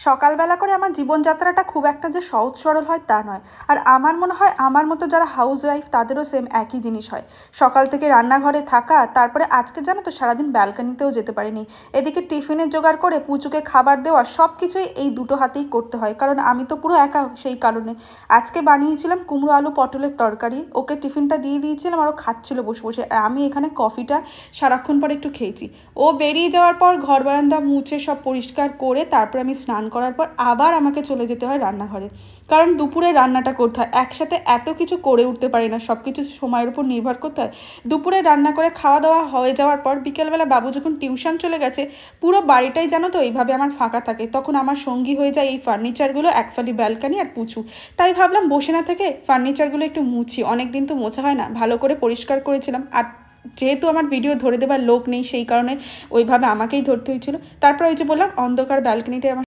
সকালবেলা করে আমার জীবনযাত্রাটা খুব একটা যে সহজ সরল হয় তা নয়। আর আমার মনে হয় আমার মতো যারা হাউস ওয়াইফ তাদেরও সেম একই জিনিস হয়। সকাল থেকে রান্নাঘরে থাকা, তারপরে আজকে জানো তো সারাদিন ব্যালকানিতেও যেতে পারিনি। এদিকে টিফিনের জোগাড় করে পুচুকে খাবার দেওয়া, সব কিছুই এই দুটো হাতেই করতে হয়, কারণ আমি তো পুরো একা। সেই কারণে আজকে বানিয়েছিলাম কুমড়ো আলু পটলের তরকারি, ওকে টিফিনটা দিয়ে দিয়েছিলাম আর ও খাচ্ছিল বসে বসে, আর আমি এখানে কফিটা সারাক্ষণ পরে একটু খেয়েছি। ও বেরিয়ে যাওয়ার পর ঘর বারান্দা মুছে সব পরিষ্কার করে তারপর আমি স্নান করার পর আবার আমাকে চলে যেতে হয় রান্নাঘরে, কারণ দুপুরে রান্নাটা করতে হয়। একসাথে এত কিছু করে উঠতে পারি না, সব কিছু সময়ের উপর নির্ভর করতে হয়। দুপুরে রান্না করে খাওয়া দাওয়া হয়ে যাওয়ার পর বিকেলবেলা বাবু যখন টিউশন চলে গেছে, পুরো বাড়িটাই জানো তো এইভাবে আমার ফাঁকা থাকে। তখন আমার সঙ্গী হয়ে যায় এই ফার্নিচারগুলো, একফালি ব্যালকানি আর পুচু। তাই ভাবলাম বসে না থেকে ফার্নিচারগুলো একটু মুছি, অনেক দিন তো মোছা হয় না, ভালো করে পরিষ্কার করেছিলাম। আর যেহেতু আমার ভিডিও ধরে দেবার লোক নেই, সেই কারণে ওইভাবে আমাকেই ধরতে হয়েছিল। তারপর ওই যে বললাম অন্ধকার ব্যালকনিটায় আমার